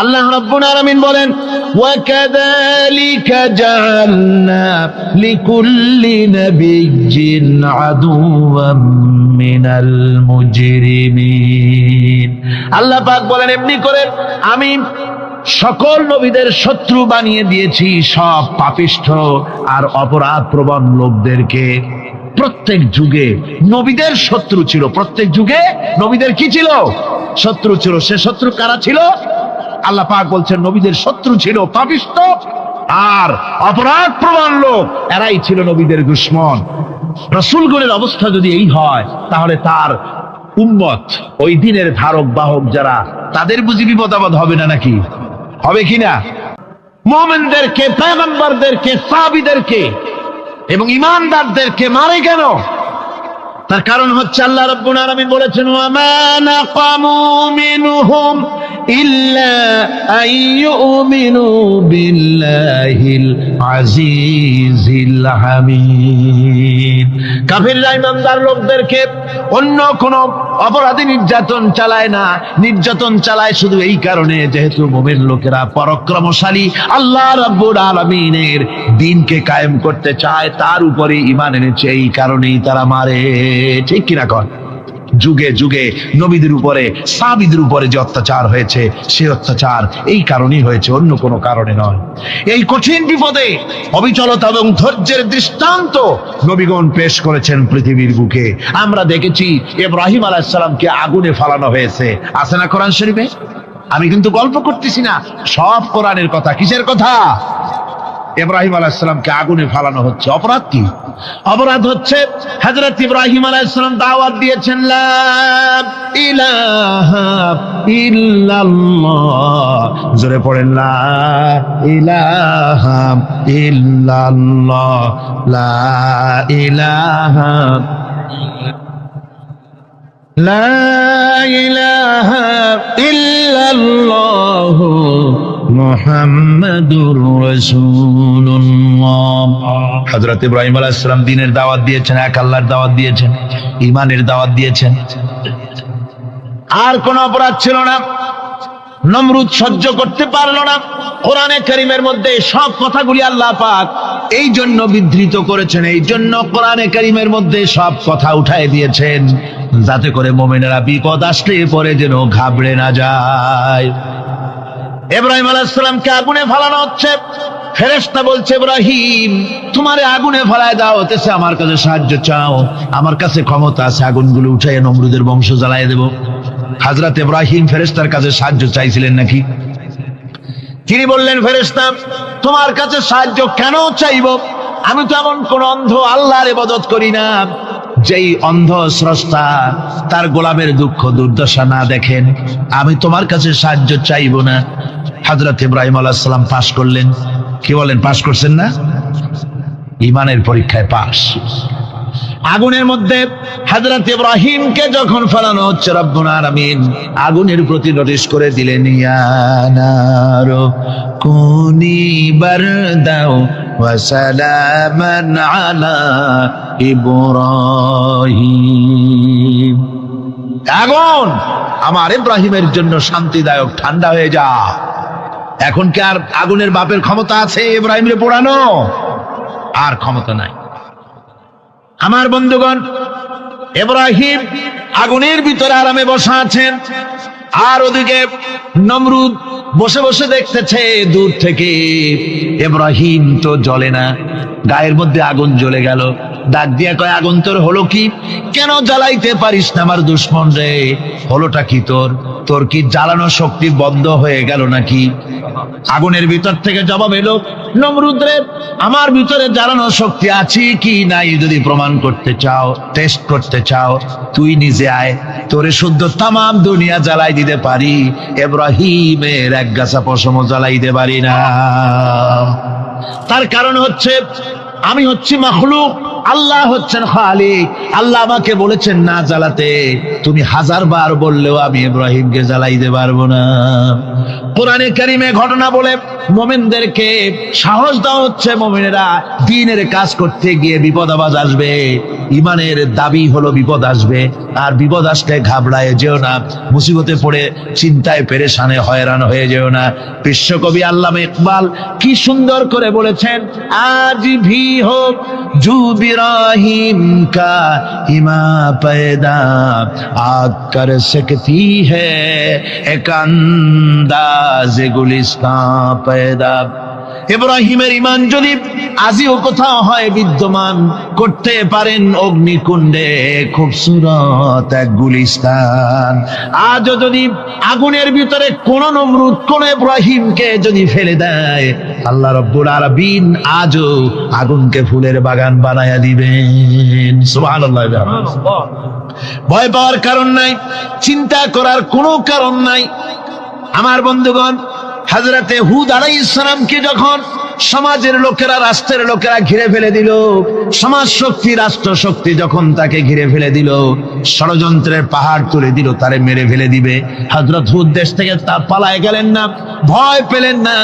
আল্লাহ রাব্বুল আলামিন বলেন, ওয়াকাযালিকা জাআলনা লিকুল্লি নাবিয়্যিন আদুওয়াম মিনাল মুজরিমিন। আল্লাহ পাক বলেন, এমনি করে আমি সকল নবীদের শত্রু বানিয়ে দিয়েছি সব পাপিষ্ঠ আর অপরাধ প্রবণ লোকদেরকে। প্রত্যেক যুগে নবীদের শত্রু ছিল, প্রত্যেক যুগে নবীদের কি ছিল? শত্রু ছিল। সে শত্রু কারা ছিল? আল্লাহ পাক বলছেন নবীদের শত্রু ছিল পাপিষ্ঠ আর অপরাধ প্রবণ লোক, এরাই ছিল নবীদের দুশমন। রাসূলগণের অবস্থা যদি এই হয়, তাহলে তার উম্মত, ওই দিনের ধারক বাহক যারা, তাদের বুঝি বিপদ আপদ হবে না নাকি? হবে কিনা? মুমিনদেরকে, পয়গম্বরদেরকে, সাহাবীদেরকে এবং ঈমানদারদেরকে মারে কেন? তার কারণ হচ্ছে আল্লাহ রাব্বুল আলামিন বলেছেন, ওয়া মা নাকামু মিনহুম ইল্লা আইয়ুমিনু বিল্লাহিল আজিজিল হামিদ। কাফিররা ঈমানদার লোকদেরকে অন্য কোন অপরাধী নির্যাতন চালায় না, নির্যাতন চালায় শুধু এই কারণে যেহেতু মুমিন লোকেরা পরাক্রমশালী, আল্লাহ রাব্বুল আলামিনের দ্বীনকে কায়েম করতে চায়, তার উপরে ঈমান এনেছে, এই কারণেই তারা মারে। ঠিক কিনা কর? যুগে যুগে নবীদের উপরে, সাহাবীদের উপরে যে অত্যাচার হয়েছে, সেই অত্যাচার এই কারণেই হয়েছে, অন্য কোনো কারণে নয়। এই কঠিন বিপদে অবিচলতা এবং ধৈর্যের দৃষ্টান্ত নবীগণ পেশ করেছেন পৃথিবীর বুকে। আমরা দেখেছি ইব্রাহিম আলাইহিস সালামকে আগুনে ফালানো হয়েছে, আছে না কোরআন শরীফে? আমি কিন্তু গল্প করতেছি না, সব কোরআনের কথা। কিসের কথা? ইব্রাহিম আলাইহিস সালামকে আগুনে ফালানো হচ্ছে। অপরাধ কি? অপরাধ হচ্ছে হযরত ইব্রাহিম আলাইহিস সালাম দাওয়াত দিয়েছেন, লা ইলাহা ইল্লাল্লাহ। জোরে পড়েন, লা ইলাহা ইল্লাল্লাহ, লা ইলাহা লা ইলাহা ইল্লাল্লাহ মুহাম্মাদুর রাসূলুল্লাহ। হযরত ইব্রাহিম আলাইহিস সালাম দ্বীনের দাওয়াত দিয়েছেন, এক আল্লাহর দাওয়াত দিয়েছেন, ঈমানের দাওয়াত দিয়েছেন। আর কোন অপরাধ ছিল না। নমরুদ সহ্য করতে পারলো না। কোরআনে কারীমের মধ্যে সব কথাগুলি আল্লাহ পাক এই জন্য বিধৃত করেছেন, এই জন্য কোরআনে কারীমের মধ্যে সব কথা উঠায় দিয়েছেন, যাতে করে মুমিনেরা বিপদ আসলে পরে যেন ঘাবড়ে না যায়। ইব্রাহিম আলাইহিস সালামকে আগুনে ফালানো হচ্ছে। ফেরেশতা বলছে, ইব্রাহিম তোমারে আগুনে ফালায় দাও, হতেছে আমার কাছে সাহায্য চাও, আমার কাছে ক্ষমতা আছে, আগুনগুলো উঠাইয়ে নমরুদের বংশ জ্বালায় দেব। হযরত ইব্রাহিম ফেরেশতার কাছে সাহায্য চাইছিলেন নাকি? তিনি বললেন, ফেরেশতা তোমার কাছে সাহায্য কেন চাইব? আমি তো এমন কোন অন্ধ আল্লাহর ইবাদত করি না যেই অন্ধ স্রষ্টা তার গোলামের দুঃখ দুর্দশা না দেখেন। আমি তোমার কাছে সাহায্য চাইব না। হযরত ইব্রাহিম আলাইহিস সালাম পাশ করলেন। কি বলেন, পাশ করছেন না? ঈমানের পরীক্ষায় পাশ। আগুনের মধ্যে হযরত ইব্রাহিমকে যখন ফেলানো হচ্ছে, রব্বুল আলামিন আগুনের প্রতি নোটিশ করে দিলেন, ইয়া নারু কুনি বারদাও ওয়া সালামান আলা ইব্রাহিম। আগুন আমার ইব্রাহিমের জন্য শান্তিদায়ক, ঠান্ডা হয়ে যা। এখন কি আর আগুনের বাপের ক্ষমতা আছে ইব্রাহিমরে পোড়ানো? আর ক্ষমতা নাই। আমার বন্ধুগণ, ইব্রাহিম আগুনের ভিতরে আরামে বসা আছেন, আর ওদিকে নমরুদ বসে বসে দেখতেছে দূর থেকে। ইব্রাহিম তো জ্বলে না, গায়ের মধ্যে আগুন জ্বলে গেল। ডাক দিয়া কয়, আগুন তোর হলো কি? কেন জ্বালাইতে পারিস না আমার দুশমন রে? হলোটা কি তোর? তোর কি জ্বালানো শক্তি বন্ধ হয়ে গেল নাকি? আগুনের ভিতর থেকে জবাব এলো, নমরুদ রে, আমার ভিতরে জ্বালানো শক্তি আছে কি নাই যদি প্রমাণ করতে চাও, টেস্ট করতে চাও, তুই নিজে আয়, তোরে শুদ্ধ তামাম দুনিয়া জ্বালাই দিতে পারি, ইব্রাহিমের এক গাছা পশমও জ্বালাই দিতে পারি না। তার কারণ হচ্ছে আমি হচ্ছি মাখলুক, আল্লাহ হচ্ছেন খালিক। আল্লাহ আমাকে বলেছেন না জ্বালাতে, তুমি 1000 বার বললেও আমি ইব্রাহিমকে জ্বালাইতে পারবো না। কোরআনে কারিমে ঘটনা বলে মুমিনদেরকে সাহস দেওয়া হচ্ছে, মুমিনেরা দ্বীনের কাজ করতে গিয়ে বিপদ আবাজ আসবে, ইমানের দাবি হলো বিপদ আসবে, আর বিপদ আসলে ঘাবড়ায় যেও না, মুসিবতে পড়ে চিন্তায় পেরেশানে হয়রান হয়ে যেও না। বিশ্বকবি আল্লামা ইকবাল কি সুন্দর করে বলেছেন, আজ ভি হোক জু বিরাহিম কা ইমা पैदा आग कर सकती है एक अंदाज गुलिस्तां पैदा। ইব্রাহিমের ইমান যদি আজিও কোথাও হয় বিদ্যমান, করতে পারেন অগ্নিকুণ্ডে খুবসুরত এক গুলিস্তান। আজও যদি আগুনের ভিতরে কোন নমরুদ কোন ইব্রাহিমকে যদি ফেলে দেয়, আল্লাহ রাব্বুল আলামিন আজও আগুনকে ফুলের বাগান বানায়া দিবেন। সুবহানাল্লাহ। ভয় পাওয়ার কারণ নাই, চিন্তা করার কোনো কারণ নাই। আমার বন্ধুগণ, হযরতে হুদ আলাইহিস সালামকে যখন সমাজের লোকেরা, রাষ্ট্রের লোকেরা ঘিরে ফেলে দিল, সমাজ শক্তি, রাষ্ট্র শক্তি যখন তাকে ঘিরে ফেলে দিল, ষড়যন্ত্রের পাহাড় তুলে দিল, তারে মেরে ফেলে দিবে, হযরত হুদ দেশ থেকে তা পালায় গেলেন না, ভয় পেলেন না।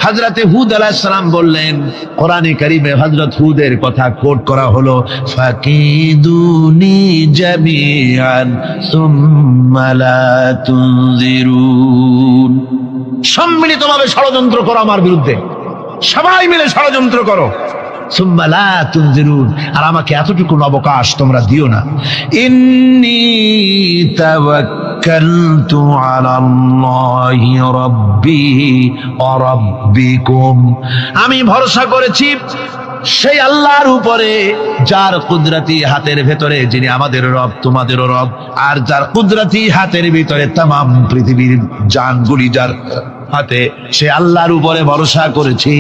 হযরতে হুদ আলাইহিস সালাম বললেন, কোরআনে কারিমে হযরত হুদের কথা কোট করা হলো, ফাকিদুনি জামিআন সুম্মা লা তুনজিরুন। সম্মিলিতভাবে ষড়যন্ত্র করো আমার বিরুদ্ধে, সবাই মিলে ষড়যন্ত্র করো, সুম্মা লা তুনজিরুন, আর আমাকে এতটুকু অবকাশ তোমরা দিও না। ইন্নী তাওয়াক্কালতু আলাল্লাহি রাব্বি ওয়া রাব্বিকুম, আমি ভরসা করেছি সেই আল্লাহর উপরে, যার কুদরতি হাতের ভেতরে, যিনি আমাদের রব তোমাদেরও রব, আর যার কুদরতি হাতের ভিতরে তামাম পৃথিবীর জানগুলি যার হাতে, সে আল্লাহর উপরে ভরসা করেছি।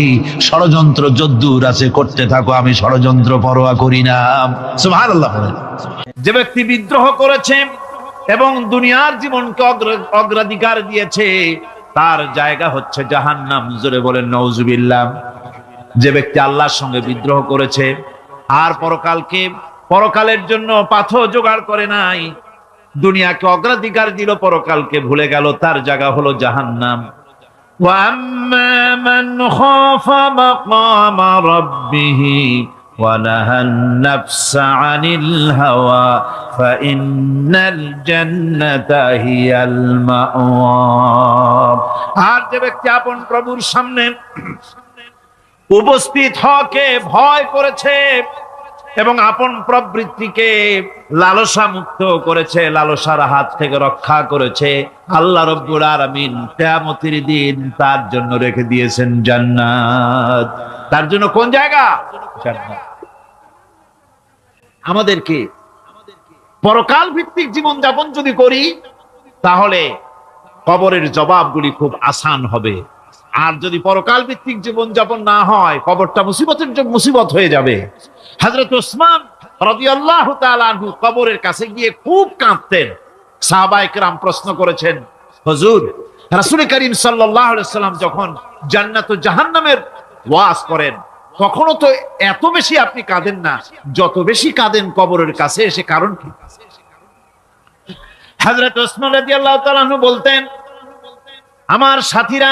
ষড়যন্ত্র যদ্দূর আছে করতে থাকো, আমি ষড়যন্ত্র পরোয়া করি না। সুবহানাল্লাহ। যে ব্যক্তি বিদ্রোহ করেছে এবং দুনিয়ার জীবনকে অগ্রাধিকার দিয়েছে, তার জায়গা হচ্ছে জাহান্নাম। জোরে বলেন নাউজুবিল্লাহ। যে ব্যক্তি আল্লাহর সঙ্গে বিদ্রোহ করেছে আর পরকালের জন্য পাথর জোগাড় করে নাই, দুনিয়াকে অগ্রাধিকার দিল, পরকালকে ভুলে গেল, তার জায়গা হলো জাহান্নাম। ওয়া আম্মা মান খাফা মাকামা রাব্বিহি ওয়া নাহান নাফসা আনিল হাওয়া ফাইন্নাল জান্নাতা হিয়াল মাওয়া। আর যে ব্যক্তি আপন প্রভুর সামনে উপস্থিত হকে ভয় করেছে এবং আপন প্রবৃত্তিকে লালসা মুক্ত করেছে, লালসার হাত থেকে রক্ষা করেছে, আল্লাহ রাব্বুল আলামিন কিয়ামতের দিন তার জন্য রেখে দিয়েছেন জান্নাত। তার জন্য কোন জায়গা? জান্নাত। আমাদেরকে পরকাল ভিত্তিক জীবন যাপন যদি করি, তাহলে কবরের জবাবগুলি খুব আসান হবে। আর যদি পরকাল ভিত্তিক জীবন যাপন না হয়, কবরটা মুসিবত হয়ে যাবে। হযরত ওসমান রাদিয়াল্লাহু তাআলা আনহু কবরের কাছে গিয়ে খুব কাঁদতেন। সাহাবায়ে কেরাম প্রশ্ন করেছেন, হুজুর, রাসূল করিম সাল্লাল্লাহু আলাইহি ওয়াসাল্লাম যখন জান্নাত ও জাহান্নামের ওয়াজ করেন, কখনো তো এত বেশি আপনি কাঁদেন না, যত বেশি কাঁদেন কবরের কাছে এসে, কারণ কি? হযরত ওসমান রাদিয়াল্লাহু তাআলা আনহু বলতেন, আমার সাথীরা,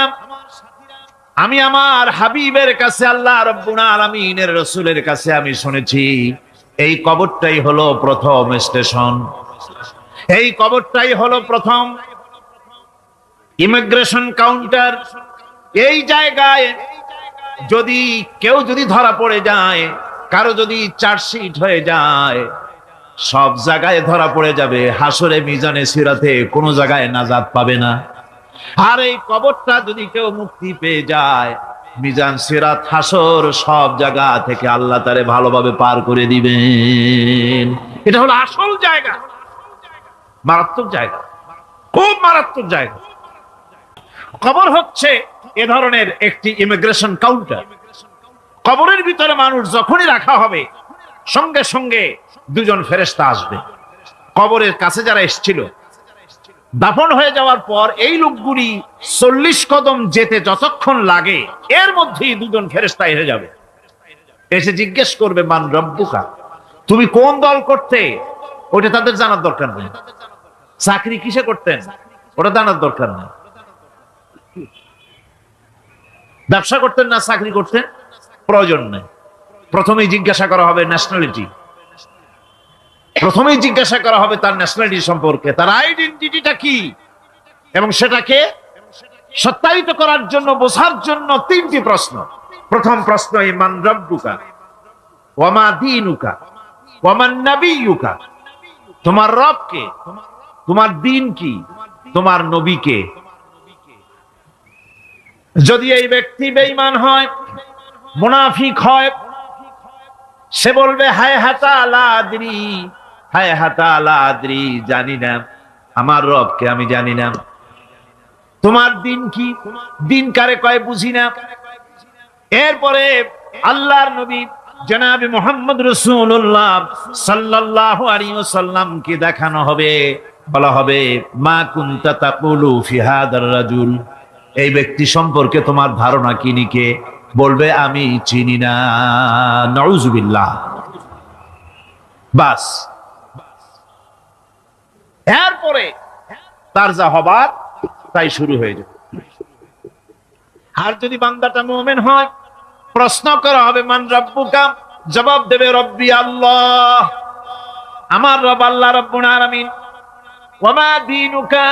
আমি আমার হাবিবের কাছে, আল্লাহ রাব্বুল আলামিনের রাসূলের কাছে আমি শুনেছি, এই কবরটাই হলো প্রথম স্টেশন, এই কবরটাই হলো প্রথম ইমিগ্রেশন কাউন্টার। এই জায়গায় যদি কেউ ধরা পড়ে যায়, কারো যদি চার্জশিট হয়ে যায়, সব জায়গায় ধরা পড়ে যাবে, হাসরে মিজানে সিরাতে কোনো জায়গায় নাজাত পাবে না। আর এই কবরটা যদি কেউ মুক্তি পেয়ে যায়, মিজান সিরাত হাসর সব জায়গা থেকে আল্লাহ তারে ভালোভাবে পার করে দিবেন। এটা হলো আসল জায়গা, মারাত্মক জায়গা, খুব মারাত্মক জায়গা। কবর হচ্ছে এ ধরনের একটি ইমিগ্রেশন কাউন্টার। কবরের ভিতরে মানুষ যখনই রাখা হবে, সঙ্গে সঙ্গে দুজন ফেরেশতা আসবে। কবরের কাছে যারা এসেছিল, দাফন হয়ে যাওয়ার পর এই লোকগুলি 40 কদম যেতে যতক্ষণ লাগে, এর মধ্যেই দুজন ফেরেশতা এসে যাবে। এসে জিজ্ঞেস করবে, মান রব্বুকা, তুমি কোন দল করতে ওটা তাদের জানার দরকার নেই। চাকরি কিসে করতেন ওটা জানার দরকার নেই। ব্যবসা করতেন না চাকরি করতেন প্রয়োজন নেই। প্রথমেই জিজ্ঞাসা করা হবে ন্যাশনালিটি, প্রথমেই জিজ্ঞাসা করা হবে তার ন্যাশনালিটি সম্পর্কে, তার আইডেন্টিটিটা কি, এবং সেটাকে সত্যায়িত করার জন্য, বোঝার জন্য তিনটি প্রশ্ন। প্রথম প্রশ্ন মান রাব্বুকা ওয়া মা দীনুকা ওয়া মান নাবিয়্যুকা, তোমার রব কে, তোমার দ্বীন কি, তোমার নবী কে। যদি এই ব্যক্তি বেঈমান হয়, মুনাফিক হয়, সে বলবে হায় হাতা লা আদরি, হায় হাতা লা আদরি, জানি না আমার রবকে, আমি জানি না। তোমার দিন কি, দিন কারে কয় বুঝি না। এরপরে আল্লাহর নবী জনাবে মুহাম্মদ রাসূলুল্লাহ সাল্লাল্লাহু আলাইহি ওয়াসাল্লামকে দেখানো হবে, বলা হবে মা কুনতা তাকুলু ফি হাদার রাজুল, এই ব্যক্তি সম্পর্কে তোমার ধারণা কি নিকে, বলবে আমি চিনি না। নাউযুবিল্লাহ। বাস, এরপরে তার যা হবার তাই শুরু হয়ে যাবে। আর যদি বান্দাটা মুমিন হয়, প্রশ্ন করা হবে মান রাব্বুকা, জবাব দেবে রব্বি আল্লাহ, আমার রব আল্লাহ রাব্বুল আলামিন। ওয়া মা দীনুকা,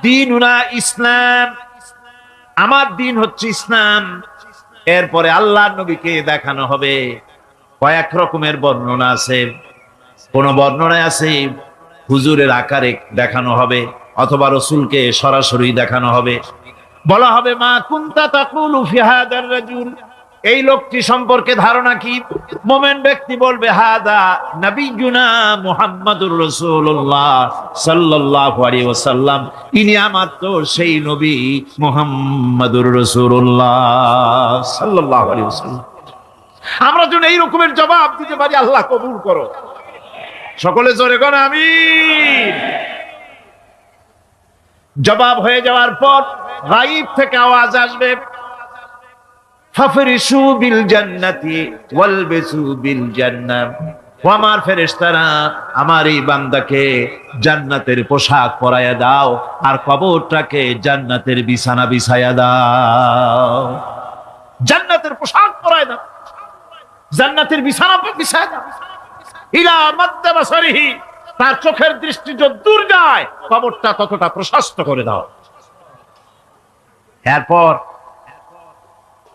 দীনুনা ইসলাম, আমার দিন হচ্ছে ইসলাম। এরপরে আল্লাহর নবীকে দেখানো হবে। কয়েক রকমের বর্ণনা আছে, কোন বর্ণনায় আছে হুজুরের আকারে দেখানো হবে, অথবা রাসূলকে সরাসরি দেখানো হবে। বলা হবে মা কুনতা তাকুলু ফি হাদার রাজুল, এই লোকটি সম্পর্কে ধারণা কি। মুমিন ব্যক্তি বলবে হাদা নবিয়ুনা মুহাম্মাদুর রাসূলুল্লাহ সাল্লাল্লাহু আলাইহি ওয়াসাল্লাম, ইনি আমার তো সেই নবী মুহাম্মাদুর রাসূলুল্লাহ সাল্লাল্লাহু আলাইহি ওয়াসাল্লাম। আমরা যেন এই রকমের জবাব দিতে পারি, আল্লাহ কবুল করো। সকলে জোরে কোন আমিন। জবাব হয়ে যাওয়ার পর গায়ব থেকে আওয়াজ আসবে ফাফরিশু বিল জান্নাতি ওয়ালবিসু বিল জান্নাহ, ও আমার ফেরেশতারা আমার এই বান্দাকে জান্নাতের পোশাক পরায়া দাও, আর কবরটাকে জান্নাতের বিছানা বিছায়া দাও। জান্নাতের পোশাক পরায় দাও, জান্নাতের বিছানা বিছায়া দাও। ইলা মাদ্দা বাসারিহি, তার চোখের দৃষ্টি যত দূর যায় কবরটা ততটা প্রশস্ত করে দাও। এরপর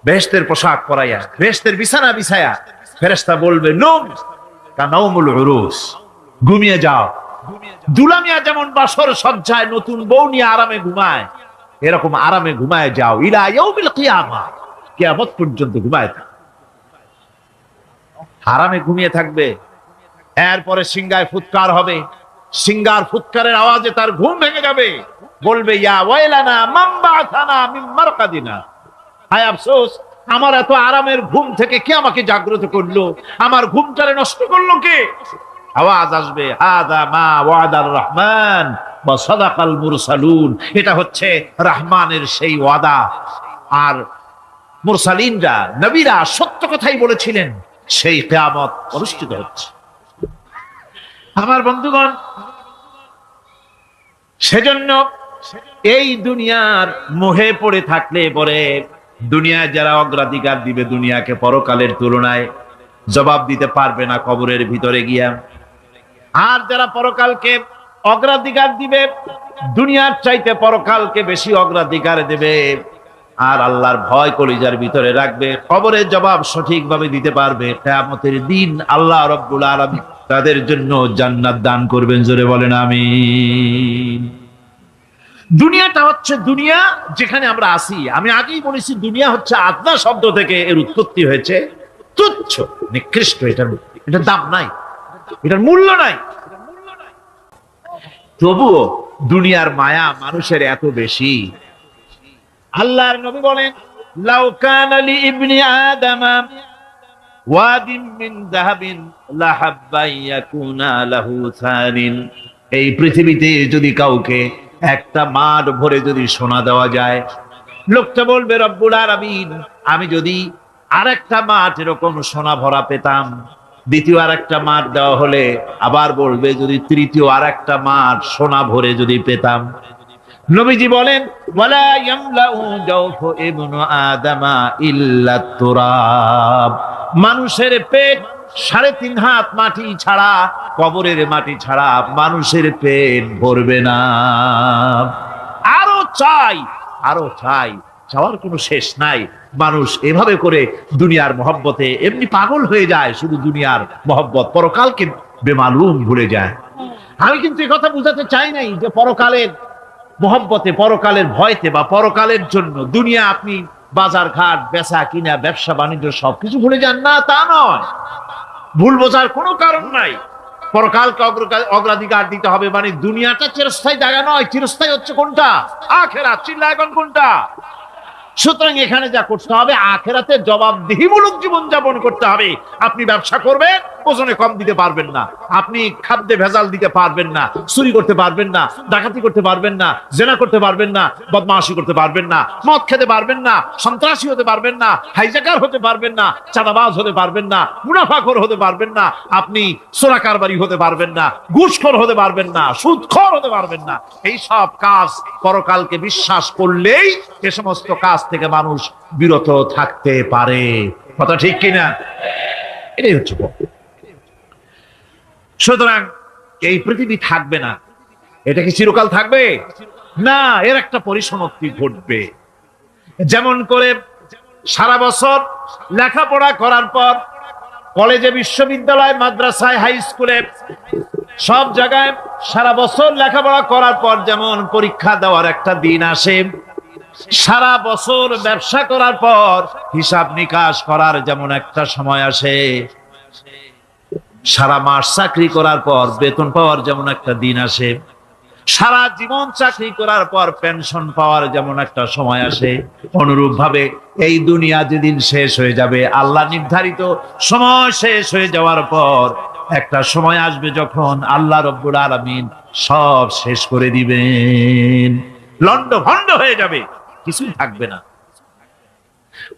বেহেশতের পোশাক পরাইয়া, বেহেশতের বিছানা বিছায়া ফেরেশতা বলবে নূম কানাউমুল উরুস, ঘুমিয়ে যাও। দুলামিয়া যেমন বাসর সজ্জায় নতুন বউ নিয়ে আরামে ঘুমায়, এরকম আরামে ঘুমায় যাও। ইলা ইয়াউমিল কিয়ামা, কিয়ামত পর্যন্ত ঘুমায় থাক, আরামে ঘুমিয়ে থাকবে। এরপরে সিংগায় ফুৎকার হবে, সিংগার ফুৎকারের আওয়াজে তার ঘুম ভেঙে যাবে। বলবে ইয়া ওয়াইলানা মান বাআসানা মিন মারকাদিনা, হায় আফসোস, আমার এত আরামের ঘুম থেকে কে আমাকে জাগ্রত করলো, আমার ঘুমটারে নষ্ট করলো কে। আওয়াজ আসবে হাদা মা ওয়াদার রহমান ওয়া সাদাকাল মুরসালুন, এটা হচ্ছে রহমানের সেই ওয়াদা, আর মুরসালিনরা নবীরা সত্য কথাই বলেছিলেন, সেই কিয়ামত অনুষ্ঠিত হচ্ছে। আমার বন্ধুগণ, সেজন্য এই দুনিয়ার মোহে পড়ে থাকলে পরে দুনিয়ায় যারা অগ্রাধিকার দিবে দুনিয়াকে পরকালের তুলনায়, জবাব দিতে পারবে না কবরের ভিতরে গিয়া। আর যারা পরকালকে অগ্রাধিকার দিবে, দুনিয়ার চাইতে পরকালকে বেশি অগ্রাধিকার দেবে, আর আল্লাহর ভয় কলিজার ভিতরে রাখবে, কবরের জবাব সঠিকভাবে দিতে পারবে, কিয়ামতের দিন আল্লাহ রাব্বুল আলামিন তাদের জন্য জান্নাত দান করবেন। জোরে বলেন আমিন। দুনিয়াটা হচ্ছে দুনিয়া যেখানে আমরা আছি। আমি আগেই বলেছি দুনিয়া হচ্ছে আদনা শব্দ থেকে এর উৎপত্তি হয়েছে, তুচ্ছ নিকৃষ্ট, এটার দাম নাই, এটার মূল্য নাই। তবুও দুনিয়ার মায়া মানুষের এত বেশি। আল্লাহর নবী বলেন লাউ কানা লি ইবনি আদামা ওয়াদিন মিন যাহাবিন লাহাব্বা ইয়াকুনা লাহু সানিন, এই পৃথিবীতে যদি কাউকে একটা মাঠ ভরে যদি সোনা দেওয়া যায়, লোকটা বলবে রব্বুল আলামিন, আমি যদি আরেকটা মাঠ এরকম সোনা ভরা পেতাম দ্বিতীয় আর একটা মাঠ দেওয়া হলে আবার বলবে যদি তৃতীয় আর একটা মাঠ সোনা ভরে যদি পেতাম। নবীজি বলেন ওয়ালা ইয়ামলাউ জাওফু ইবনু আদামা ইল্লা তুরাব, মানুষের পেট 3.5 হাত মাটি ছাড়া, কবরের মাটি ছাড়া মানুষের পেট ভরবে না। আরো চাই, আরো চাই, চাওয়ার কোনো শেষ নাই। মানুষ এভাবে করে দুনিয়ার মহব্বতে এমনি পাগল হয়ে যায়, শুধু দুনিয়ার মহব্বত, পরকালকে বেমালুম ভুলে যায়। আমি কিন্তু এই কথা বুঝাতে চাই নাই যে পরকালের মহব্বতে, পরকালের ভয়তে বা পরকালের জন্য দুনিয়া আপনি বাজার ঘাট বেচা কিনা ব্যবসা বাণিজ্য সবকিছু ভুলে যান না, তা নয়। ভুল বোঝার কোনো কারণ নাই। পরকালকে অগ্রাধিকার দিতে হবে, মানে দুনিয়াটা চিরস্থায়ী জায়গা নয়। চিরস্থায়ী হচ্ছে কোনটা? আখিরাত। চিল্লা এখন কোনটা? সুতরাং এখানে যা করতে হবে, আখিরাতে জবাবদিহিমূলক জীবন যাপন করতে হবে। আপনি ব্যবসা করবেন, ওজনে কম দিতে পারবেন না, আপনি খাদ্যে ভেজাল দিতে পারবেন না, চুরি করতে পারবেন না, ডাকাতি করতে পারবেন না, জেনা করতে পারবেন না, বদমাশি করতে পারবেন না, মদ খেতে পারবেন না, সন্ত্রাসী হতে পারবেন না, হাইজ্যাকার হতে পারবেন না, চাঁদাবাজ হতে পারবেন না, মুনাফাখোর হতে পারবেন না, আপনি চোরা কারবারি হতে পারবেন না, ঘুষখোর হতে পারবেন না, সুদখোর হতে পারবেন না। এই সব কাজ পরকালকে বিশ্বাস করলেই এ সমস্ত কাজ থেকে মানুষ বিরত থাকতে পারে। কথা ঠিক কিনা? এটাই হচ্ছে। সুতরাং এই পৃথিবী থাকবে না, এটা কি চিরকাল থাকবে? না, এর একটা পরিসমাপ্তি ঘটবে। যেমন করে সারা বছর লেখাপড়া করার পর কলেজে, বিশ্ববিদ্যালয়, মাদ্রাসায়, হাই স্কুলে, সব জায়গায় সারা বছর লেখাপড়া করার পর যেমন পরীক্ষা দেওয়ার একটা দিন আসে, সারা বছর ব্যবসা করার পর হিসাব নিকাশ করার যেমন একটা সময় আসে, সারা মাস চাকরি করার পর বেতন পাওয়ার যেমন একটা দিন আসে, সারা জীবন চাকরি করার পর পেনশন পাওয়ার যেমন একটা সময় আসে, অনুরূপ ভাবে এই দুনিয়া যেদিন শেষ হয়ে যাবে, আল্লাহ নির্ধারিত সময় শেষ হয়ে যাওয়ার পর একটা সময় আসবে যখন আল্লাহ রব্বুল আলামিন সব শেষ করে দিবেন, লন্ডভন্ড হয়ে যাবে, কিছুই থাকবে না।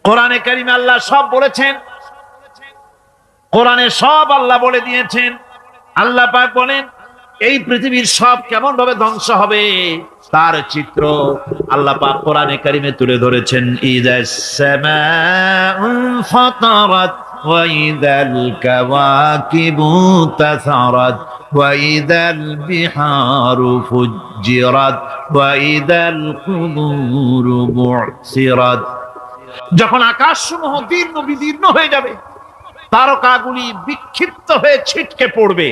কোরআনে কারিমে আল্লাহ সব বলেছেন, কোরআনে সব আল্লাহ বলে দিয়েছেন। আল্লাহ পাক বলেন এই পৃথিবীর সব কেমন ভাবে ধ্বংস হবে তার চিত্র আল্লাহ পাক কোরআনে কারিমে তুলে ধরেছেন। ইযাস সামাউ ফাতারাত ওয়া ইযাল কাওয়াকিবু তাসারাত ওয়া ইযাল বিহারু ফুজ্জিরাত ওয়া ইযাল কুবুরু বু'সিরাত। যখন আকাশসমূহ দীর্ণ বিদীর্ণ হয়ে যাবে, তারকাগুলি বিক্ষিপ্ত হয়ে ছিটকে পড়বে,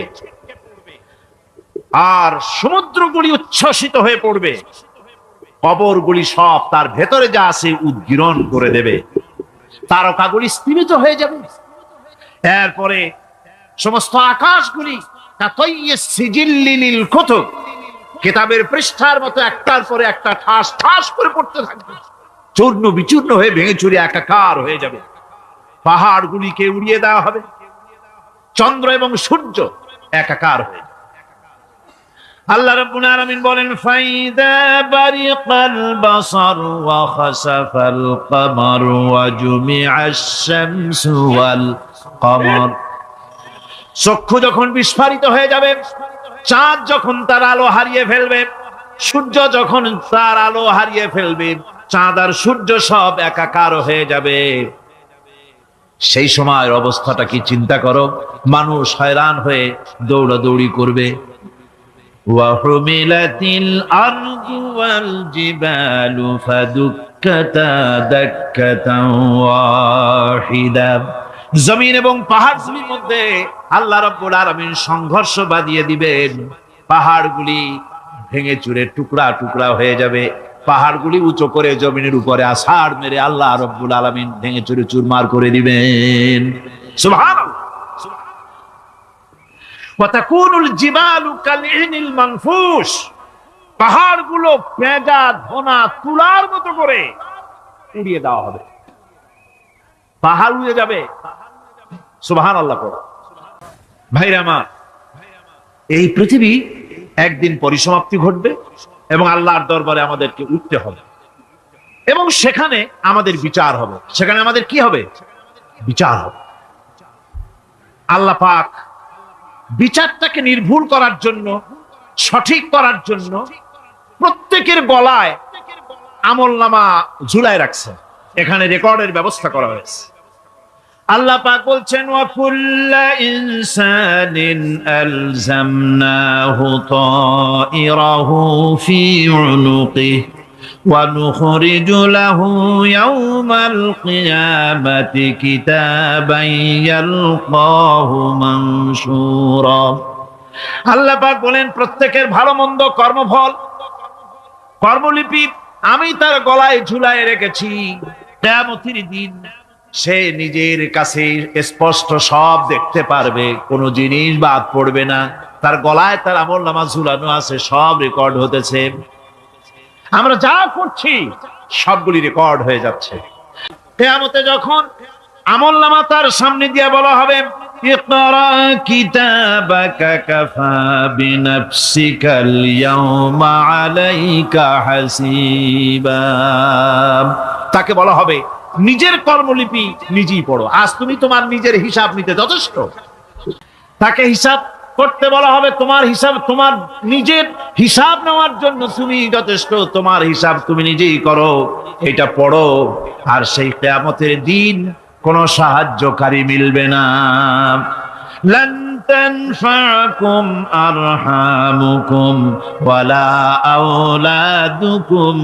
আর সমুদ্রগুলি উচ্ছ্বসিত হয়ে পড়বে, কবরগুলি সব তার ভেতরে যা আছে উদ্গীরণ করে দেবে, তারকাগুলি স্থিমিত হয়ে যাবে। এরপরে সমস্ত আকাশগুলি কিতাবের পৃষ্ঠার মতো একটার পরে একটা ঠাস ঠাস করে পড়তে থাকবে, চূর্ণ বিচূর্ণ হয়ে ভেঙে চুরে একাকার হয়ে যাবে। পাহাড়গুলিকে উড়িয়ে দেওয়া হবে, চন্দ্র এবং সূর্য একাকার হয়ে যাবে। আল্লাহ রাব্বুল আলামিন বলেন ফাইদা বারিকাল বাসার ওয়া খাসাফাল কমার ওয়া জুমিআশ শামসু ওয়াল কমর। চক্ষু যখন বিস্ফারিত হয়ে যাবে, চাঁদ যখন তার আলো হারিয়ে ফেলবে, সূর্য যখন তার আলো হারিয়ে ফেলবে, চাঁদ আর সূর্য সব একাকার হয়ে যাবে, সেই সময়ের অবস্থাটা কি চিন্তা করো। মানুষ হয়রান হয়ে দৌড়াদৌড়ি করবে। ওয়াহুমিলাতিল আরদু ওয়াল জিবালু ফাদুক্কাতা দাক্কাতান ওয়াহিদা। জমিন এবং পাহাড়গুলির মধ্যে আল্লাহ রাব্বুল আলামিন সংঘর্ষ বাঁধিয়ে দিবেন, পাহাড়গুলি ভেঙে চুরে টুকরা টুকরা হয়ে যাবে, পাহাড়গুলি উঁচু করে জমিনের উপরে আছাড় মেরে আল্লাহ রাব্বুল আলামিন ভেঙে চুরে চুরমার করে দিবেন। সুবহানাল্লাহ। ওয়া তাকুনুল জিবালু কালইনিল মানফুস। পাহাড়গুলো পেঁজা ধোনা তুলার মতো করে উড়িয়ে দেওয়া হবে, পাহাড় উড়ে যাবে। সুবহানাল্লাহ। ভাইরা আমার, এই পৃথিবী একদিন পরিসমাপ্তি ঘটবে এবং আল্লাহর দরবারে আমাদেরকে উঠতে হবে এবং সেখানে আমাদের বিচার হবে। সেখানে আমাদের কি হবে? বিচার হবে। আল্লাহ পাক বিচারটাকে নির্ভুল করার জন্য, সঠিক করার জন্য প্রত্যেকের গলায় আমলনামা ঝুলায় রাখছে, এখানে রেকর্ডের ব্যবস্থা করা হয়েছে। আল্লাহ পাক বলছেন, ওয়া কুল্লা ইনসানিন আলজামনাহু তাইরাহু ফি উনুকিহি ওয়া নুখরিজু লাহু ইয়াওমাল কিয়ামাতি কিতাবান ইয়ালকাহু মানশুরা। আল্লাহ পাক বলেন, প্রত্যেকের ভালো মন্দ কর্মফল, কর্মলিপি আমি তার গলায় ঝুলায় রেখেছি। কিয়ামতের দিন সে নিজের কাছে স্পষ্ট সব দেখতে পারবে, কোনো জিনিস বাদ পড়বে না। তার গলায় তার আমলনামা ঝুলানো আছে, সব রেকর্ড হতেছে। আমরা যা করছি সবগুলি রেকর্ড হয়ে যাচ্ছে। কিয়ামতে যখন আমলনামা তার সামনে দিয়ে বলা হবে, ইকরা কিতাবাকা কাফা বিনাফসিকাল ইয়াওমা আলাইকা হাসিবা, তাকে বলা হবে নিজের কর্মলিপি নিজেই পড়ো, আজ তুমি তোমার নিজের হিসাব নিতে যথেষ্ট। তাকে হিসাব করতে বলা হবে, তোমার হিসাব, তোমার নিজের হিসাব নেওয়ার জন্য তুমি যথেষ্ট, তোমার হিসাব তুমি নিজেই করো, এটা পড়ো। আর সেই কিয়ামতের দিন কোনো সাহায্যকারী মিলবে না। লান তানফাকুম আরহামুকুম ওয়ালা আওলাদুকুম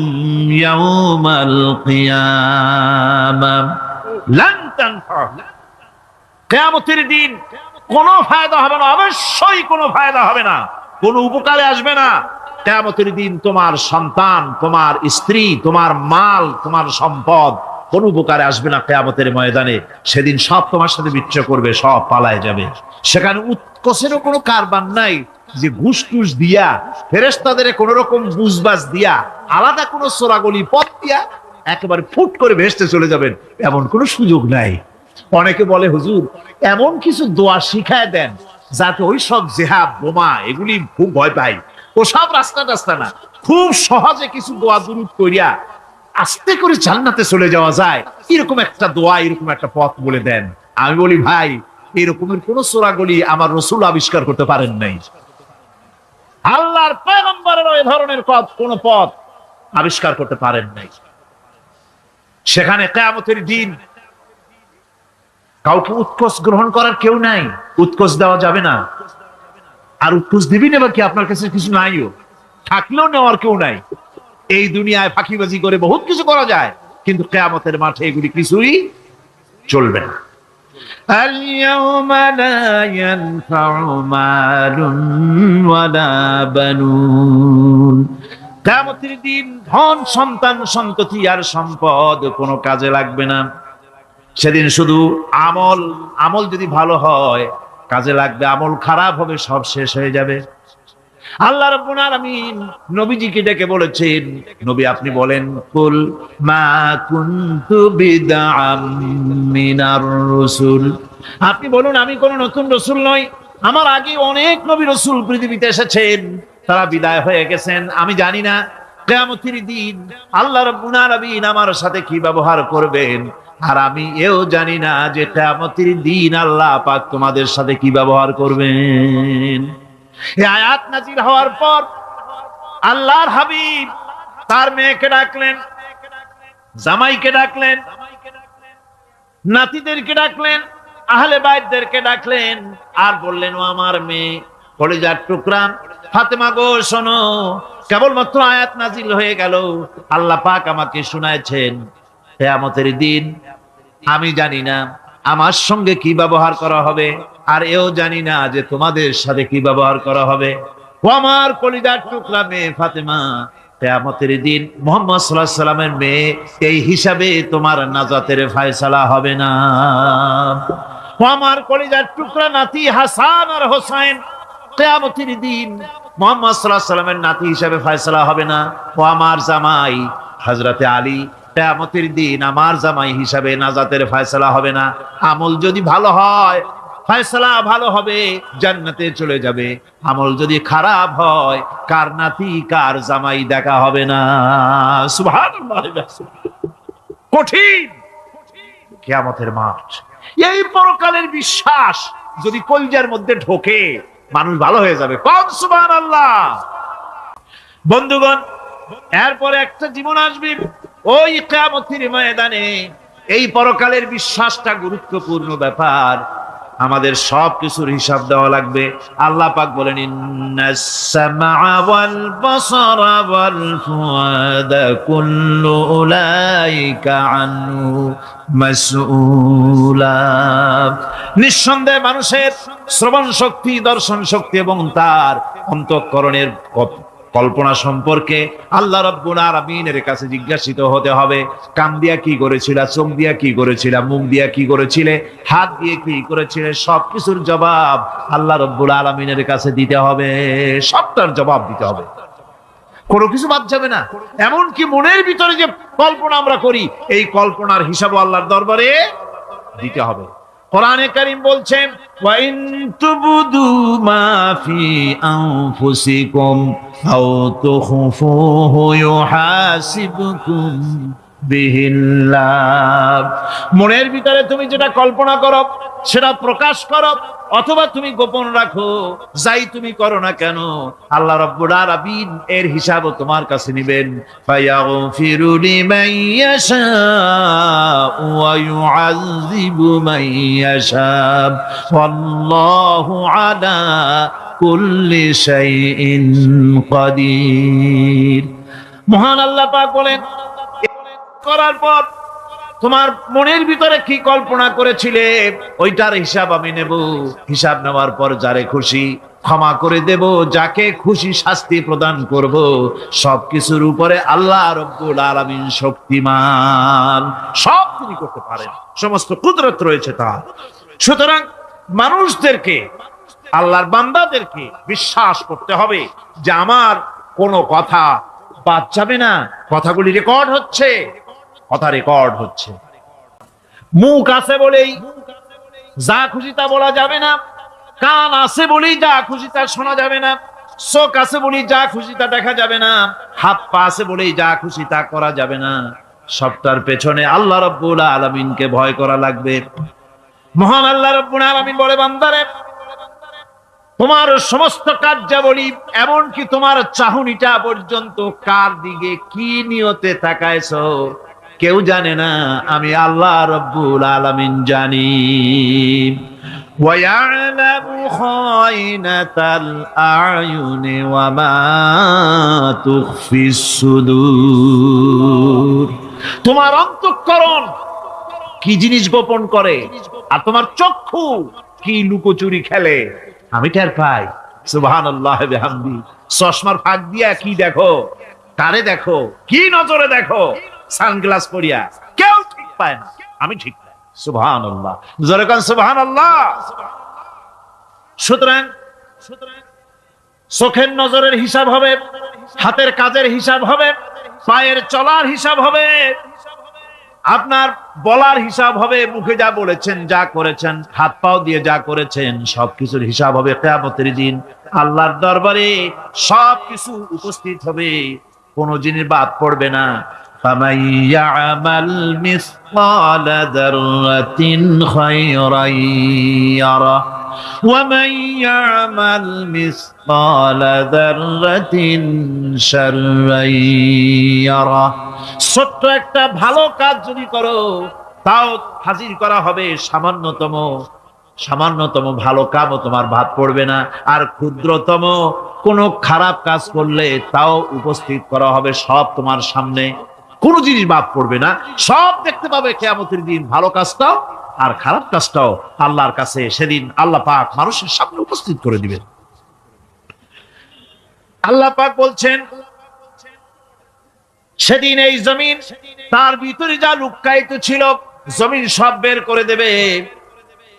ইয়াওমাল কিয়ামা। লান তানফা, কিয়ামতের দিন কোনো ফায়দা হবে না, অবশ্যই কোনো ফায়দা হবে না, কোনো উপকারে আসবে না। কিয়ামতের দিন তোমার সন্তান, তোমার স্ত্রী, তোমার মাল, তোমার সম্পদ কোন উপকারে আসবে না। কিয়ামতের ময়দানে সেদিন সব তোমার সাথে বিচ্ছেদ করবে, সব পালায় যাবে। সেখানে উৎকোষেরও কোনো কারবার নাই যে ঘুষ টুস দিয়া, ফেরেশতাদের কোন রকম বুঝবাজ দিয়া, আলাদা কোনো চোরাগলি পথ দিয়া একেবারে ফুট করে ভেসতে চলে যাবেন, এমন কোনো সুযোগ নাই। অনেকে বলে, হুজুর এমন কিছু দোয়া শিখায় দেন যাতে ওই সব জেহাদ বোমা এগুলি খুব ভয় পাই, ওসব রাস্তা টাস্তা না, খুব সহজে কিছু দোয়া দুরূদ করিয়া আস্তে করে জান্নাতে চলে যাওয়া যায়, এরকম একটা দোয়া, এরকম একটা পথ বলে দেন। আমি বলি, ভাই এরকমের কোন চোরাগলি আমার রাসূল আবিষ্কার করতে পারেন নাই। আল্লাহর পয়গম্বরের ওই ধরনের কোন পথ আবিষ্কার করতে পারেন নাই। সেখানে কিয়ামতের দিন কাউকে উৎকোষ গ্রহণ করার কেউ নাই, উৎকোষ দেওয়া যাবে না। আর উৎকোষ দিবি না কি, আপনার কাছে কিছু নাইও, থাকলেও নেওয়ার কেউ নাই। এই দুনিয়ায় ফাঁকিবাজি করে বহুত কিছু করা যায়, কিন্তু কিয়ামতের মাঠে এগুলি কিছুই চলবে না। আল-ইয়াওমা লা ইয়ানফা'ু মালুন ওয়ালা বানুন, কিয়ামতের দিন ধন সম্তান সন্ততি আর সম্পদ কোনো কাজে লাগবে না। সেদিন শুধু আমল যদি ভালো হয় কাজে লাগবে, আমল খারাপ হবে সব শেষ হয়ে যাবে। আল্লাহ রাব্বুল আলামিন নবীজিকে ডেকে বলেছেন, নবী আপনি বলেন, কুল মা কুনতু বিদআম মিনার রাসূল, আপনি বলুন আমি কোন নতুন রাসূল নই, আমার আগে অনেক নবী রাসূল পৃথিবীতে এসেছেন, তারা বিদায় হয়ে গেছেন। আমি জানি না কিয়ামতের দিন আল্লাহ রাব্বুল আলামিন আমার সাথে কি ব্যবহার করবেন, আর আমি এও জানি না যে কিয়ামতের দিন আল্লাহ পাক তোমাদের সাথে কি ব্যবহার করবেন। এই আয়াত নাযিল হওয়ার পর আল্লাহর হাবিব তার মেয়েকে ডাকলেন, জামাইকে ডাকলেন, নাতিদেরকে ডাকলেন, আহলে বাইতদেরকে ডাকলেন, আর বললেন, ও আমার মেয়ে, কলিজার টুকরা ফাতেমা গো, শোনো, কেবলমাত্র আয়াত নাযিল হয়ে গেল, আল্লাহ পাক আমাকে শুনাইছেন কিয়ামতের দিন আমি জানি না আমার সঙ্গে কি ব্যবহার করা হবে, আর এও জানি না যে তোমাদের সাথে কি ব্যবহার করা হবে। ও আমার কলিজার টুকরা মেয়ে ফাতেমা, কিয়ামতের দিন মুহাম্মদ সাল্লাল্লাহু আলাইহি সাল্লামের মেয়ে, এই হিসাবে তোমার নাজাতের ফয়সালা হবে না। ও আমার কলিজার টুকরা নাতি হাসান আর হোসেন, কিয়ামতের দিন মুহাম্মদ সাল্লাল্লাহু আলাইহি সাল্লামের নাতি হিসাবে ফয়সালা হবে না। ও আমার জামাই হযরতে আলী, কিয়ামতের দিন আমার জামাই হিসাবে নাজাতের ফয়সালা হবে না। আমল যদি ভালো হয় ফয়সালা ভালো হবে, জান্নাতে চলে যাবে। আমল যদি খারাপ হয় কার নাতি কার জামাই দেখা হবে না। সুবহানাল্লাহ, কঠিন কিয়ামতের মাঠ। এই পরকালের বিশ্বাস যদি কলজার মধ্যে ঢোকে মানুষ ভালো হয়ে যাবে। কোন সুবহানাল্লাহ। বন্ধুগণ, এরপরে একটা জীবন আসবে ওই কিয়ামতের ময়দানে। এই পরকালের বিশ্বাসটা গুরুত্বপূর্ণ ব্যাপার। আমাদের সব কিছুর হিসাব দেওয়া লাগবে। আল্লাহ পাক বলেন, ইন্নাস সামআ ওয়াল বাসারা ওয়াল ফুআদা কুল্লু উলাইকা আনহু মাসউলা। নিঃসন্দেহে মানুষের শ্রবণ শক্তি, দর্শন শক্তি এবং তার অন্তঃকরণের কল্পনা সম্পর্কে আল্লাহ রাব্বুল আলামিনের কাছে জিজ্ঞাসিত হতে হবে। কান দিয়া কি করেছিলা, চোখ দিয়া কি করেছিলা, মুখ দিয়া কি করেছিলে, হাত দিয়ে কি করেছিলে, সবকিছুর জবাব আল্লাহ রাব্বুল আলামিনের কাছে দিতে হবে। সবটার জবাব দিতে হবে, কোনো কিছু বাদ যাবে না। এমনকি মনের ভিতরে যে কল্পনা আমরা করি, এই কল্পনার হিসাবও আল্লাহর দরবারে দিতে হবে। কোরআনে কারীম বলছেন, ওয়া ইন তুবদু মা ফি আনফুসিকুম আও তুখফুহু ইউহাসিবকুম বিহিল্লাহ। মনের ভিতরে তুমি যেটা কল্পনা করো সেটা প্রকাশ করো, অথবা তুমি গোপন রাখো, যাই তুমি করো না কেন আল্লাহ রাব্বুল আলামিন এর হিসাবও তোমার কাছে নেবেন। ফায়াগফিরু লিমান ইয়াশাউ ওয়া ইউআযযিবু মান ইয়াশাউ ওয়াল্লাহু আলা কুল্লি শাইইন কাদির। মহান আল্লাহ পাক বলেন, করার পর তোমার মনের ভিতরে কি কল্পনা করেছিলে ওইটার হিসাব আমি নেব। হিসাব নেওয়ার পর যারে খুশি ক্ষমা করে দেব, যাকে খুশি শাস্তি প্রদান করব। সবকিছুর উপরে আল্লাহ রাব্বুল আলামিন শক্তিমান, সব তিনি করতে পারেন, সমস্ত কুদরত রয়েছে তার। সুতরাং মানুষদেরকে, আল্লাহর বান্দাদেরকে বিশ্বাস করতে হবে যে আমার কোনো কথা বাদ যাবে না। কথাগুলি রেকর্ড হচ্ছে, কথা রেকর্ড হচ্ছে। মুখ আছে বলেই যা খুশি তা বলা যাবে না, কান আছে বলেই যা খুশি তা শোনা যাবে না, চোখ আছে বলেই যা খুশি তা দেখা যাবে না, হাত পা আছে বলেই যা খুশি তা করা যাবে না। সবটার পেছনে আল্লাহ রাব্বুল আলামিনকে ভয় করা লাগবে। মহান আল্লাহ রাব্বুল আলামিন বলে, বান্দারে তোমার সমস্ত কার্যাবলী, এমনকি তোমার চাহনিটা পর্যন্ত কার দিকে কি নিয়তে তাকায়ছো কেউ জানে না, আমি আল্লাহ রাব্বুল আলামিন জানি। ওয়া ইয়ালামু খায়িনাতাল আ'য়ুনি ওয়া মা তুখফিস সুদূর। তোমার অন্তঃকরণ কি জিনিস গোপন করে, আর তোমার চক্ষু কি লুকোচুরি খেলে আমি টের পাই। সুবহানাল্লাহ বিহামদি। চশমার ফাঁক দিয়া কি দেখো, কারে দেখো, কি নজরে দেখো, সানগ্লাস পরিয়া কেউ ঠিক পায় না, আমি ঠিক পাই। সুবহানাল্লাহ, জোরে কোন সুবহানাল্লাহ। সুতরাং চোখের নজরের হিসাব হবে, হাতের কাজের হিসাব হবে, পায়ের চলার হিসাব হবে, আপনার বলার হিসাব হবে, মুখে যা বলেছেন, যা করেছেন, হাত পাও দিয়ে যা করেছেন, সবকিছুর হিসাব হবে কিয়ামতের দিন। আল্লাহর দরবারে সবকিছু উপস্থিত হবে, কোনো জিনিস বাদ পড়বে না। فَمَن يَعْمَلْ مِثْقَالَ ذَرَّةٍ خَيْرًا يَرَهُ وَمَن يَعْمَلْ مِثْقَالَ ذَرَّةٍ شَرًّا يَرَهُ। ছোট্ট একটা ভালো কাজ যদি করো তাও হাজির করা হবে সামান্যতম ভালো কাজও তোমার বাদ পড়বে না, আর ক্ষুদ্রতম কোনো খারাপ কাজ করলে তাও উপস্থিত করা হবে সব তোমার সামনে, কোনো জিনিস বাদ পড়বে না, সব দেখতে পাবে কিয়ামতের দিন। ভালো কাজটাও আর খারাপ কাজটাও আল্লাহর কাছে সেদিন আল্লাহ পাক মানুষের সামনে উপস্থিত করে দিবেন। আল্লাহ পাক বলছেন, সেদিন এই জমিন তার ভিতরে যা লুকায়িত ছিল জমিন সব বের করে দেবে।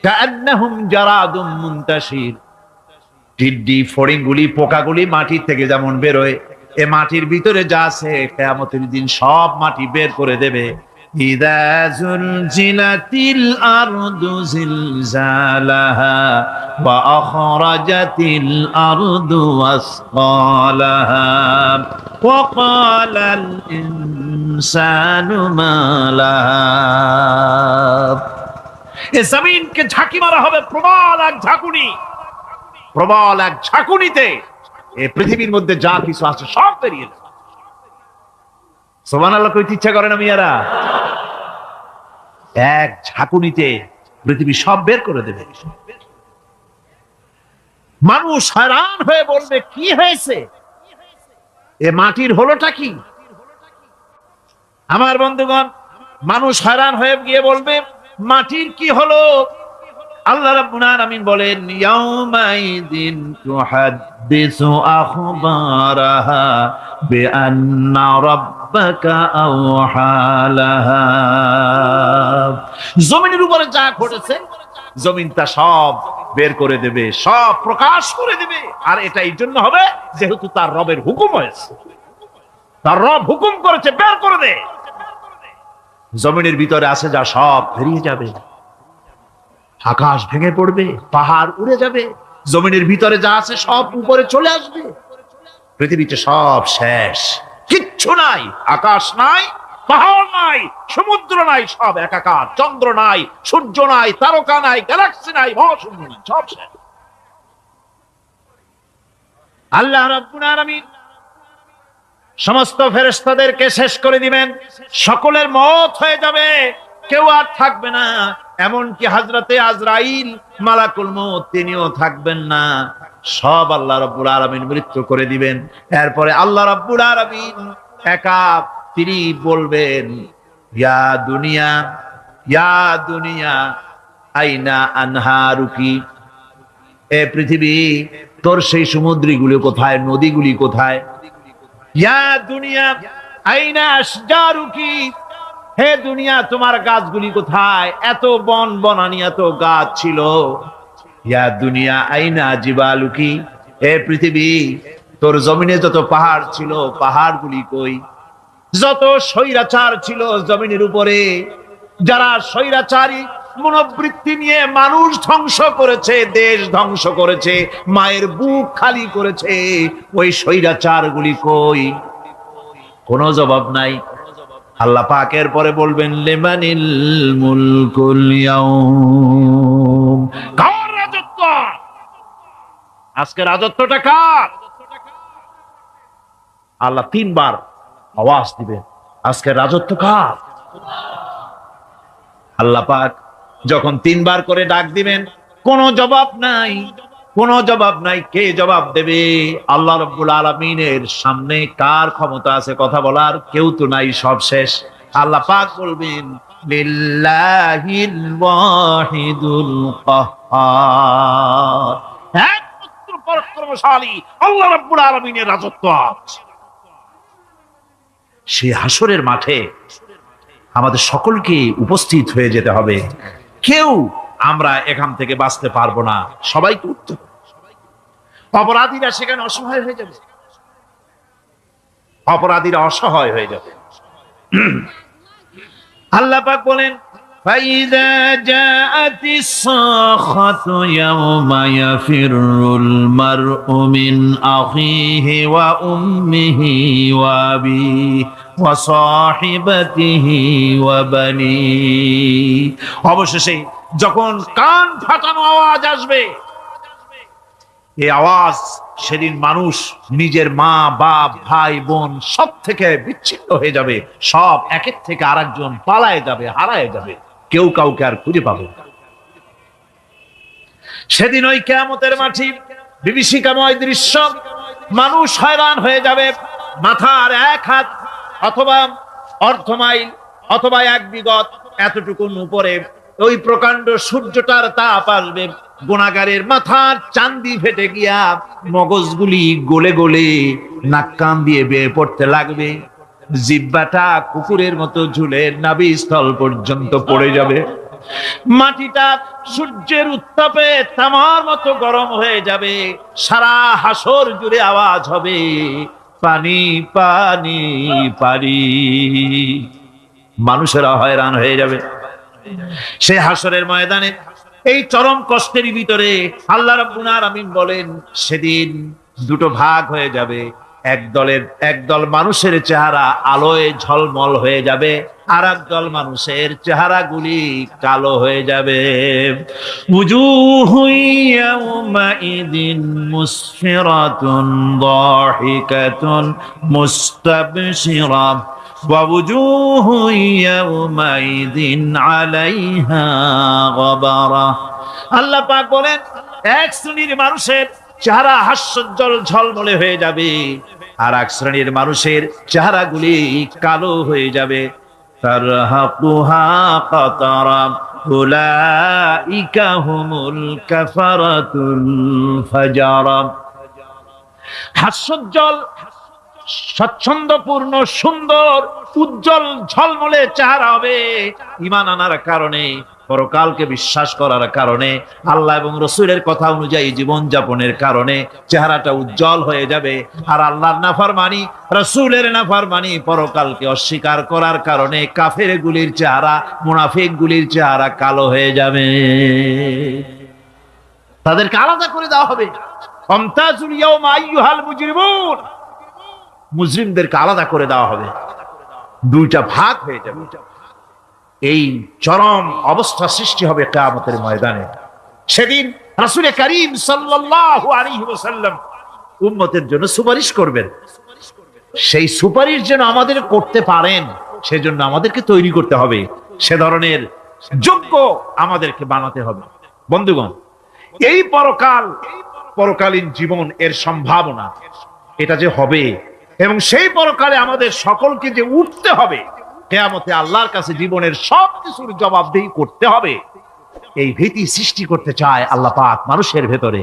কান্নাহুম জারাদুম মুনতাশির। টিড্ডি, ফড়িংগুলি, পোকাগুলি মাটি থেকে যেমন বেরোয়, এ মাটির ভিতরে যা আছে কিয়ামতের দিন সব মাটি বের করে দেবে। ইযা যুলজিলাতিল আরদু জিলজালাহা ওয়া আখরাজাতিল আরদু আসকালাহা ওয়া ক্বালাল ইনসানু মা লাহা। এ জমিনকে ঝাঁকি মারা হবে প্রবল এক ঝাঁকুনি, প্রবল এক ঝাঁকুনিতে এই পৃথিবীর মধ্যে যা কিছু আছে সব বেরিয়ে যাবে। সুবহানাল্লাহ কইতে ইচ্ছা করে না মিয়ারা? এক ঝাঁকুনিতে পৃথিবী সব বের করে দেবে। মানুষ হয়রান হয়ে বলবে কি হয়েছে, এ মাটির হলোটা কি? আমার বন্ধুগণ, মানুষ হয়রান হয়ে গিয়ে বলবে মাটির কি হলো? আল্লাহ রাব্বুল আলামিন বলেন ইয়াউমাইদিন তুহাদ্দিসু আখবারাহা বিআন্না রাব্বাকা আওহালাহা। জমিনের উপরে যা ঘটেছে জমিন তা সব বের করে দেবে, সব প্রকাশ করে দেবে। আর এটা এই জন্য হবে যেহেতু তার রবের হুকুম হয়েছে, তার রব হুকুম করেছে বের করে দে। জমিনের ভিতরে আছে যা সব বেরিয়ে যাবে, আকাশ ভেঙে পড়বে, পাহাড় উড়ে যাবে, জমিনের ভিতরে যা আছে সব উপরে চলে আসবে, পৃথিবীতে সব শেষ, কিচ্ছু নাই, আকাশ নাই, পাহাড় নাই, সমুদ্র নাই, সব একাকার, চন্দ্র নাই, সূর্য নাই, তারকা নাই, গ্যালাক্সি নাই, মহাশূন্য নাই, সব শেষ। আল্লাহ রাব্বুল আলামিন সমস্ত ফেরেশতাদেরকে শেষ করে দিবেন, সকলের মওত হয়ে যাবে, কেউ আর থাকবে না। এমনকি হযরতে আজরাইল মালাকুল মউত তিনিও থাকবেন না, সব আল্লাহ রাব্বুল আলামিন মৃত্যু করে দিবেন। এরপরে আল্লাহ রাব্বুল আলামিন একা তিনি বলবেন ইয়া দুনিয়া, ইয়া দুনিয়া আইনা আনহারুকি, এ পৃথিবী তোর সেই সমুদ্রগুলি কোথায়, নদীগুলি কোথায়? ইয়া দুনিয়া আইনা আশজারুকি, হে দুনিয়া তোমার গাছগুলি কোথায়? এত বন বনানি, এত গাছ ছিল। ইয়া দুনিয়া আইনা জিবালুকি, হে পৃথিবী তোর জমিনে যত পাহাড় ছিল পাহাড়গুলি কই? যত স্বৈরাচার ছিল জমিনের উপরে, যারা স্বৈরাচারী মনোবৃত্তি নিয়ে মানুষ ধ্বংস করেছে, দেশ ধ্বংস করেছে, মায়ের বুক খালি করেছে, ওই স্বৈরাচার গুলি কই? কোনো জবাব নাই। আল্লাহ পাকের পরে বলবেন লিমানিল মুলকুল ইয়াউম, কার রাজত্ব আজকে? রাজত্বটা কার? আল্লাহ তিনবার আওয়াজ দিবেন, আজকে রাজত্ব কার? আল্লাহ পাক যখন তিনবার করে ডাক দিবেন, কোনো জবাব নাই, কোনো জবাব নাই। কে জবাব দেবে? আল্লাহ রাব্বুল আলামিনের সামনে কার ক্ষমতা আছে কথা বলার? কেউ তো নাই, সব শেষ। আল্লাহ পাক বলবেন লিল্লাহিল ওয়াহিদুল কাহ্হার, একমাত্র পরাক্রমশালী আল্লাহ রাব্বুল আলামিনের রাজত্ব আছে। সেই হাসরের মাঠে আমাদের সকলকে উপস্থিত হয়ে যেতে হবে, কেউ আমরা এখান থেকে বাঁচতে পারবো না, সবাইকে উঠতে হবে। অপরাধীরা সেখানে অসহায় হয়ে যাবে, অপরাধীরা অসহায় হয়ে যাবে। আল্লাহ পাক বলেন ফাইযা জাআতিস সাখাতু ইয়াওমা ইয়াফিরুল মারউ মিন আখিহি ওয়া উম্মিহি ওয়া আবিহি ওয়া সাহিবাতিহি ওয়া বানি। অবশেষে যখন কান ফাটানো আওয়াজ আসবে, এই আওয়াজ সেদিন মানুষ নিজের মা বাপ ভাই বোন সব থেকে বিচ্ছিন্ন হয়ে যাবে, সব একের থেকে আরেকজন পালায় যাবে, হারায় যাবে, কেউ কাউকে আর খুঁজে পাবে না। সেদিন ওই কিয়ামতের মাঠে বিভীষিকাময় দৃশ্য, মানুষ হয়রান হয়ে যাবে। মাথার এক হাত অথবা অর্ধ মাইল অথবা এক বিগত এতটুকুন উপরে ওই প্রকাণ্ড সূর্যটার তাপ আসবে, গুনাহগারের মাথার চান্দি ফেটে গিয়া মগজগুলি গলে গলে নাক কান দিয়ে বেয়ে পড়তে লাগবে, জিহ্বাটা কুকুরের মতো ঝুলে নাভিস্থল পর্যন্ত পড়ে যাবে, মাটিটা সূর্যের উত্তাপে তামার মতো গরম হয়ে যাবে, সারা হাসর জুড়ে আওয়াজ হবে পানি পানি পানি। মানুষেরা হয়রান হয়ে যাবে সেই হাসরের ময়দানে। এই চরম কষ্টের ভিতরে আল্লাহ রাব্বুল আলামিন বলেন সেদিন দুটো ভাগ হয়ে যাবে, একদল মানুষের চেহারা আলোয় ঝলমল হয়ে যাবে, আর একদল মানুষের চেহারাগুলি কালো হয়ে যাবে। উজুহু ইয়াউমাইদিন মুসফিরাতুন দাহিকাতুন মুস্তাবশিরা ওয়া উজুহু ইয়াউমাইদিন আলাইহা গাবারা। আল্লাহ পাক বলেন, এক শ্রেণীর মানুষের চেহারা হাস্যোজ্জ্বল ঝলমলে হয়ে যাবে, আর এক শ্রেণীর মানুষের চেহারাগুলি কালো হয়ে যাবে। তারহাকুহা কাতারা উলাইকা হুমুল কাফারাতুল ফাজারা। হাস্যোজ্জ্বল, স্বচ্ছন্দপূর্ণ, সুন্দর, উজ্জ্বল ঝলমলে চেহারা হবে ঈমান আনার কারণে, পরকালকে বিশ্বাস করার কারণে, আল্লাহ এবং রসুলের কথা অনুযায়ী জীবন যাপনের কারণে চেহারাটা উজ্জ্বল হয়ে যাবে। আর আল্লাহর নাফরমানি, রসুলের নাফরমানি, পরকালকে অস্বীকার করার কারণে কাফের গুলির চেহারা, মুনাফিক গুলির চেহারা কালো হয়ে যাবে। তাদেরকে আলাদা করে দেওয়া হবে। আমতাজুল ইয়াওমা আইয়ুহাল মুজরিমুন, মুজরিমদেরকে আলাদা করে দেওয়া হবে, দুইটা ভাগ হয়ে যাবে। এই চরম অবস্থা সৃষ্টি হবে কিয়ামতের ময়দানে। সেদিন রাসূল করিম সাল্লাল্লাহু আলাইহি ওয়াসাল্লাম উম্মতের জন্য সুপারিশ করবেন। সেই সুপারিশ যেন আমাদের করতে পারেন, সেজন্য আমাদেরকে তৈরি করতে হবে, সে ধরনের যোগ্য আমাদেরকে বানাতে হবে। বন্ধুগণ, এই পরকালীন জীবন, এর সম্ভাবনা, এটা যে হবে এবং সেই পরকালে আমাদের সকলকে যে উঠতে হবে, কিয়ামতে আল্লাহর কাছে জীবনের সবকিছুর জবাবদিহি করতে হবে, এই ভীতি সৃষ্টি করতে চায় আল্লাহ পাক মানুষের ভেতরে।